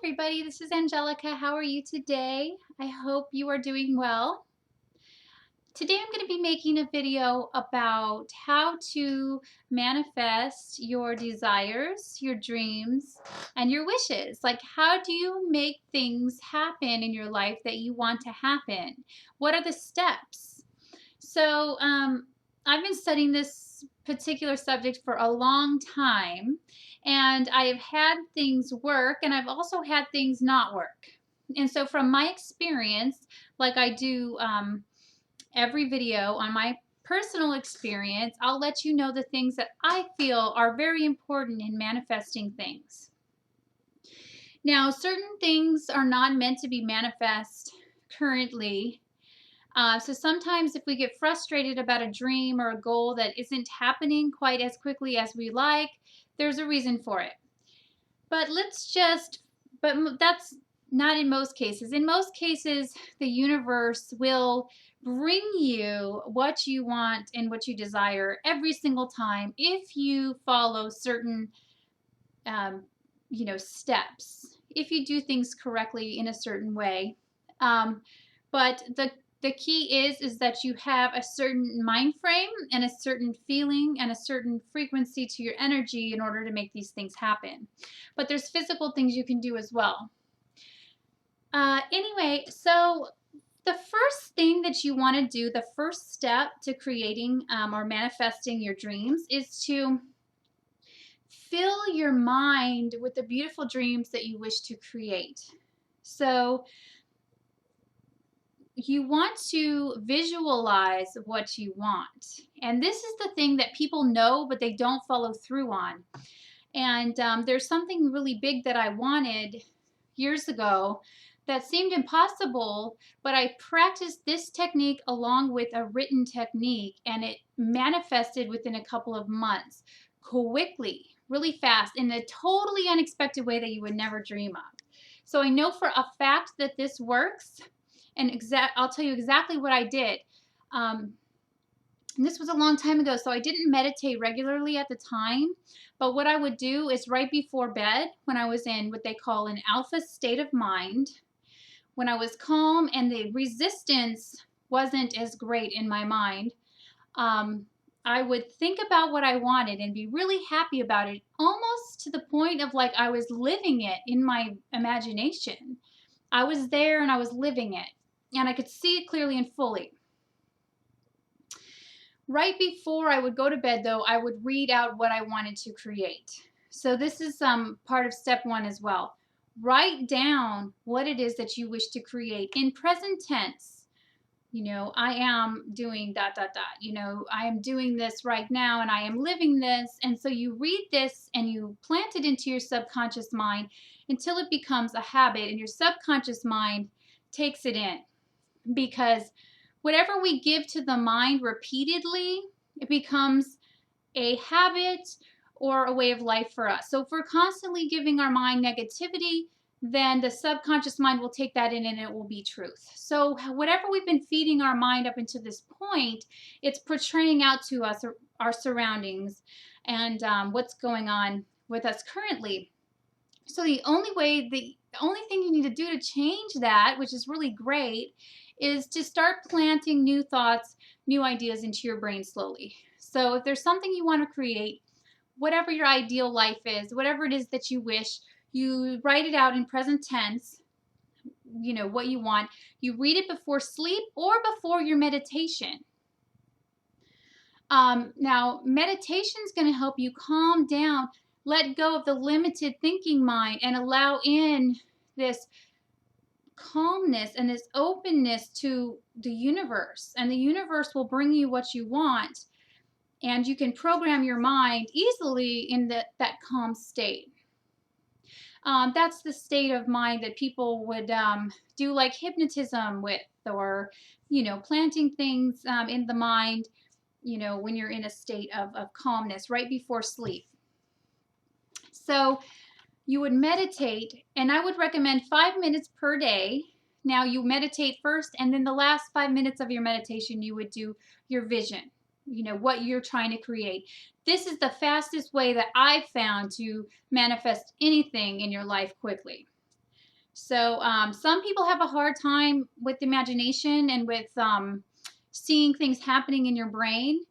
everybody, this is Angelica. How are you today? I hope you are doing well. Today I'm going to be making a video about how to manifest your desires, your dreams, and your wishes. Like, how do you make things happen in your life that you want to happen? What are the steps? So, I've been studying this particular subject for a long time, and I have had things work, and I've also had things not work. And so, from my experience, like I do every video on my personal experience, I'll let you know the things that I feel are very important in manifesting things. Now, certain things are not meant to be manifest currently. So sometimes if we get frustrated about a dream or a goal that isn't happening quite as quickly as we like, there's a reason for it. But that's not in most cases. In most cases, the universe will bring you what you want and what you desire every single time if you follow certain, um, steps. If you do things correctly in a certain way. But the key is that you have a certain mind frame and a certain feeling and a certain frequency to your energy in order to make these things happen. But there's physical things you can do as well. Anyway, so the first thing that you want to do, the first step to creating or manifesting your dreams, is to fill your mind with the beautiful dreams that you wish to create. So you want to visualize what you want. And this is the thing that people know, but they don't follow through on. And there's something really big that I wanted years ago that seemed impossible, but I practiced this technique along with a written technique, and it manifested within a couple of months, quickly, really fast, in a totally unexpected way that you would never dream of. So I know for a fact that this works, and I'll tell you exactly what I did. And this was a long time ago, so I didn't meditate regularly at the time. But what I would do is right before bed, when I was in what they call an alpha state of mind, when I was calm and the resistance wasn't as great in my mind, I would think about what I wanted and be really happy about it, almost to the point of like I was living it in my imagination. I was there and I was living it, and I could see it clearly and fully. Right before I would go to bed, though, I would read out what I wanted to create. So this is part of step one as well. Write down what it is that you wish to create in present tense. I am doing ... I am doing this right now and I am living this. And so you read this and you plant it into your subconscious mind until it becomes a habit and your subconscious mind takes it in. Because whatever we give to the mind repeatedly, it becomes a habit or a way of life for us. So if we're constantly giving our mind negativity, then the subconscious mind will take that in and it will be truth. So whatever we've been feeding our mind up until this point, it's portraying out to us our surroundings and what's going on with us currently. So the only thing you need to do to change that, which is really great, is to start planting new thoughts, new ideas into your brain slowly. So if there's something you want to create, whatever your ideal life is, whatever it is that you wish, you write it out in present tense, what you want. You read it before sleep or before your meditation. Now, meditation is going to help you calm down, let go of the limited thinking mind, and allow in this calmness and this openness to the universe. And the universe will bring you what you want. And you can program your mind easily in that calm state. That's the state of mind that people would do like hypnotism with, or, planting things in the mind, when you're in a state of calmness right before sleep. So you would meditate, and I would recommend 5 minutes per day. Now you meditate first, and then the last 5 minutes of your meditation, you would do your vision, what you're trying to create. This is the fastest way that I've found to manifest anything in your life quickly. So some people have a hard time with imagination and with seeing things happening in your brain.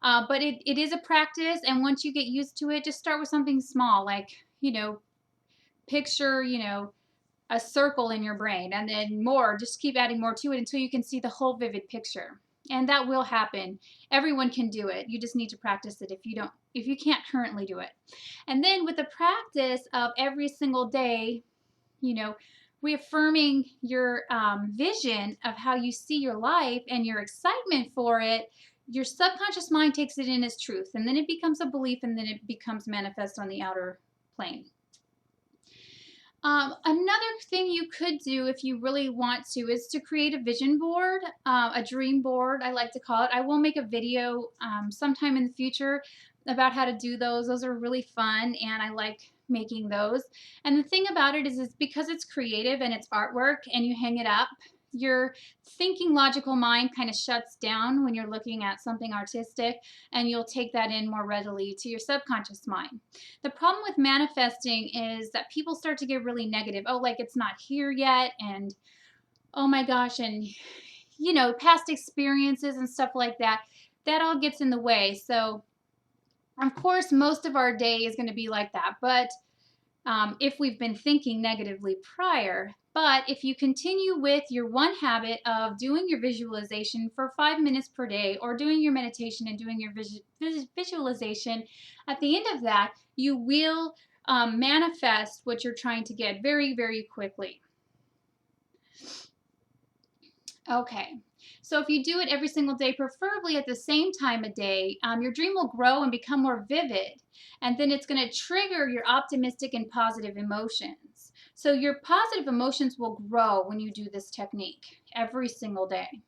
But it is a practice, and once you get used to it, just start with something small, like, picture, a circle in your brain, and then more, just keep adding more to it until you can see the whole vivid picture. And that will happen. Everyone can do it. You just need to practice it if you can't currently do it. And then with the practice of every single day, you know, reaffirming your vision of how you see your life and your excitement for it, your subconscious mind takes it in as truth, and then it becomes a belief, and then it becomes manifest on the outer plane. Another thing you could do if you really want to is to create a vision board, a dream board, I like to call it. I will make a video sometime in the future about how to do those. Those are really fun, and I like making those. And the thing about it is because it's creative and it's artwork and you hang it up, your thinking logical mind kind of shuts down when you're looking at something artistic, and you'll take that in more readily to your subconscious mind. The problem with manifesting is that people start to get really negative. Oh, like it's not here yet, and oh my gosh, and past experiences and stuff like that. That all gets in the way. So, of course, most of our day is going to be like that. But if we've been thinking negatively prior. But if you continue with your one habit of doing your visualization for 5 minutes per day, or doing your meditation and doing your visualization, at the end of that, you will manifest what you're trying to get very, very quickly. Okay. So if you do it every single day, preferably at the same time of day, your dream will grow and become more vivid. And then it's going to trigger your optimistic and positive emotions. So your positive emotions will grow when you do this technique every single day.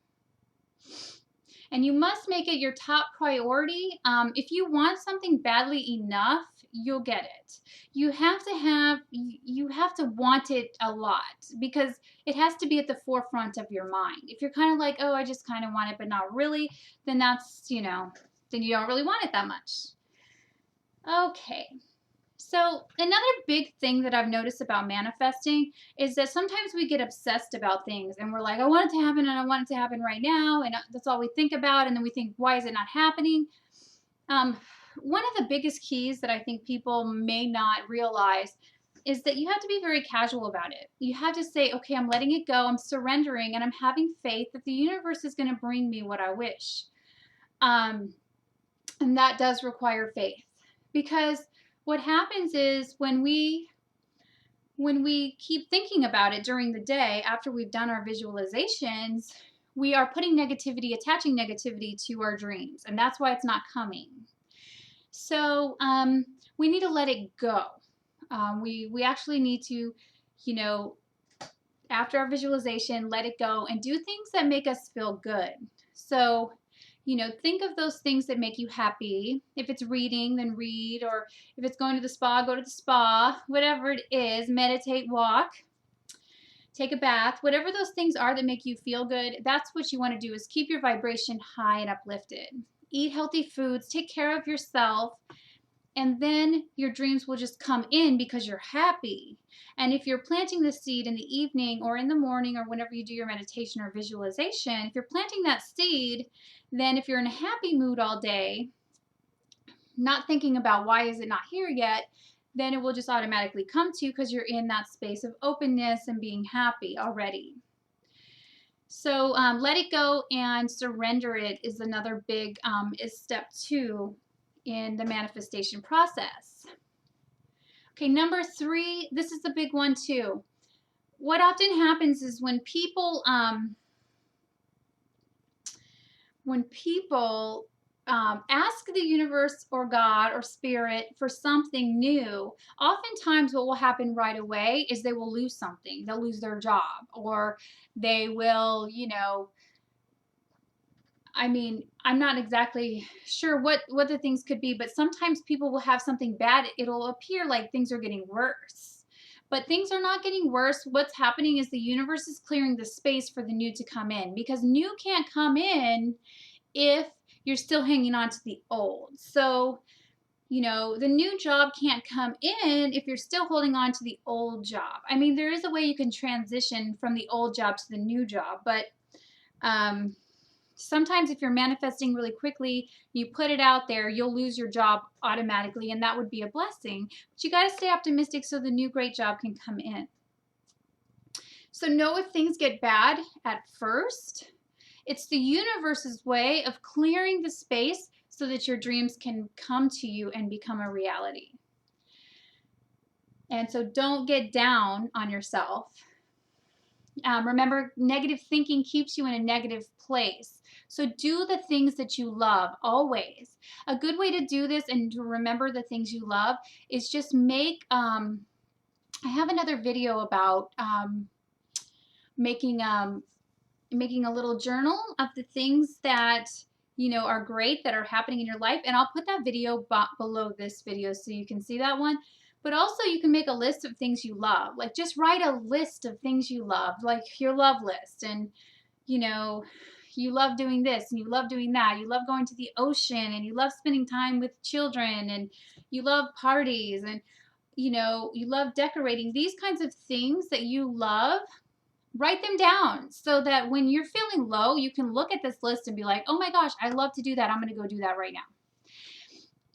And you must make it your top priority. If you want something badly enough, you'll get it. You have to want it a lot, because it has to be at the forefront of your mind. If you're kind of like, oh, I just kind of want it, but not really, then that's, then you don't really want it that much. Okay. So another big thing that I've noticed about manifesting is that sometimes we get obsessed about things, and we're like, I want it to happen, and I want it to happen right now, and that's all we think about, and then we think, why is it not happening? One of the biggest keys that I think people may not realize is that you have to be very casual about it. You have to say, okay, I'm letting it go, I'm surrendering, and I'm having faith that the universe is going to bring me what I wish. And that does require faith, because what happens is when we keep thinking about it during the day after we've done our visualizations, we are putting negativity, attaching negativity to our dreams, and that's why it's not coming. So we need to let it go. We actually need to, after our visualization, let it go and do things that make us feel good. So think of those things that make you happy. If it's reading, then read. Or if it's going to the spa, go to the spa. Whatever it is, meditate, walk, take a bath. Whatever those things are that make you feel good, that's what you want to do, is keep your vibration high and uplifted. Eat healthy foods, take care of yourself, and then your dreams will just come in because you're happy. And if you're planting the seed in the evening or in the morning, or whenever you do your meditation or visualization, if you're planting that seed, then if you're in a happy mood all day, not thinking about why is it not here yet, then it will just automatically come to you, because you're in that space of openness and being happy already. So let it go and surrender it is another big is step 2 in the manifestation process. Okay, number 3, this is a big one too. What often happens is when people ask the universe or God or spirit for something new, oftentimes what will happen right away is they will lose something. They'll lose their job, or they will, I'm not exactly sure what the things could be, but sometimes people will have something bad. It'll appear like things are getting worse. But things are not getting worse. What's happening is the universe is clearing the space for the new to come in, because new can't come in if you're still hanging on to the old. So you know, the new job can't come in if you're still holding on to the old job. I mean, there is a way you can transition from the old job to the new job, but um, sometimes if you're manifesting really quickly, you put it out there, you'll lose your job automatically, and that would be a blessing. But you got to stay optimistic so the new great job can come in. So know if things get bad at first, it's the universe's way of clearing the space so that your dreams can come to you and become a reality. And so don't get down on yourself. Remember, negative thinking keeps you in a negative place. So do the things that you love always. A good way to do this and to remember the things you love is just make, I have another video about making a little journal of the things that are great that are happening in your life, and I'll put that video below this video so you can see that one. But also you can make a list of things you love. Like just write a list of things you love, like your love list, and you love doing this and you love doing that. You love going to the ocean and you love spending time with children and you love parties and you love decorating. These kinds of things that you love, write them down so that when you're feeling low, you can look at this list and be like, oh my gosh, I love to do that. I'm going to go do that right now.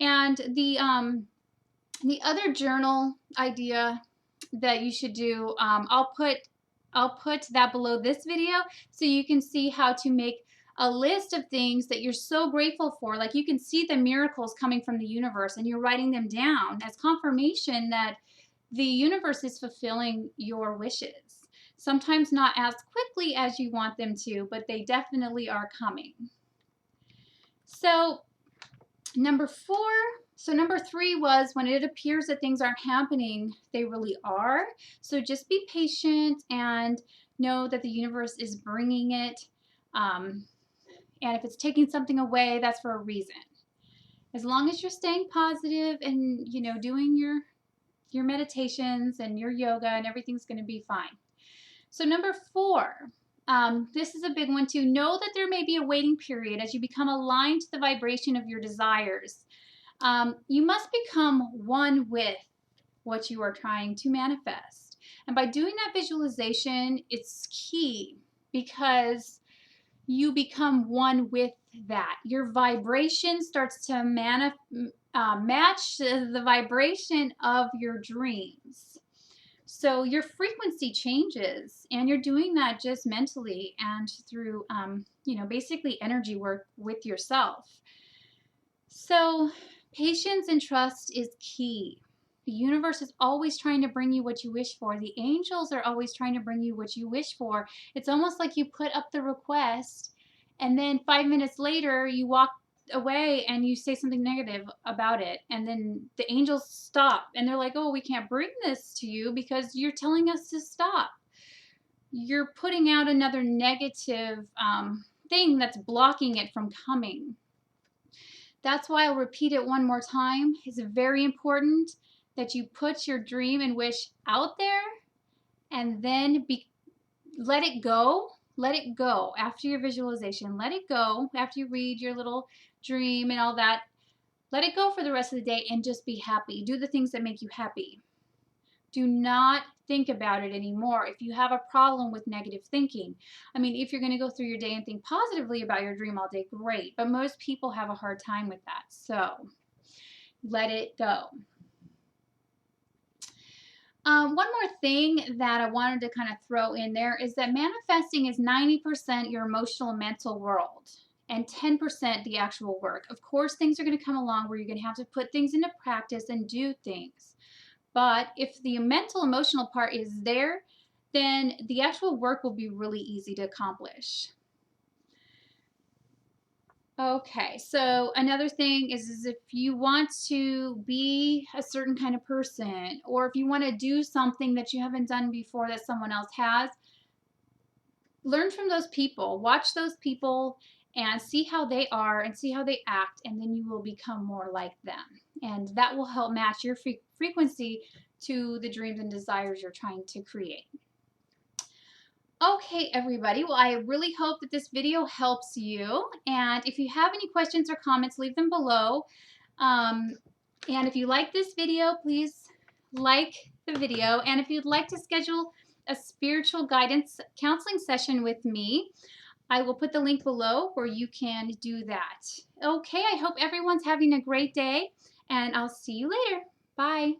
And the other journal idea that you should do, I'll put that below this video so you can see how to make a list of things that you're so grateful for. Like you can see the miracles coming from the universe and you're writing them down as confirmation that the universe is fulfilling your wishes. Sometimes not as quickly as you want them to, but they definitely are coming. So number 3 was when it appears that things aren't happening, they really are. So just be patient and know that the universe is bringing it. And if it's taking something away, that's for a reason. As long as you're staying positive and, doing your meditations and your yoga, and everything's going to be fine. So number 4, this is a big one too. Know that there may be a waiting period as you become aligned to the vibration of your desires. You must become one with what you are trying to manifest. And by doing that visualization, it's key because you become one with that. Your vibration starts to match the vibration of your dreams. So your frequency changes, and you're doing that just mentally and through, basically energy work with yourself. So patience and trust is key. The universe is always trying to bring you what you wish for. The angels are always trying to bring you what you wish for. It's almost like you put up the request, and then 5 minutes later, you walk away and you say something negative about it, and then the angels stop and they're like, oh, we can't bring this to you because you're telling us to stop. You're putting out another negative thing that's blocking it from coming. That's why I'll repeat it one more time. It's very important that you put your dream and wish out there and then let it go. Let it go after your visualization. Let it go after you read your little dream and all that. Let it go for the rest of the day and just be happy. Do the things that make you happy. Do not think about it anymore if you have a problem with negative thinking. I mean, if you're going to go through your day and think positively about your dream all day, great. But most people have a hard time with that. So let it go. One more thing that I wanted to kind of throw in there is that manifesting is 90% your emotional and mental world and 10% the actual work. Of course, things are going to come along where you're going to have to put things into practice and do things. But if the mental, emotional part is there, then the actual work will be really easy to accomplish. Okay, so another thing is if you want to be a certain kind of person, or if you want to do something that you haven't done before that someone else has, learn from those people. Watch those people and see how they are and see how they act, and then you will become more like them. And that will help match your frequency to the dreams and desires you're trying to create. Okay, everybody. Well, I really hope that this video helps you. And if you have any questions or comments, leave them below. And if you like this video, please like the video. And if you'd like to schedule a spiritual guidance counseling session with me, I will put the link below where you can do that. Okay, I hope everyone's having a great day, and I'll see you later. Bye.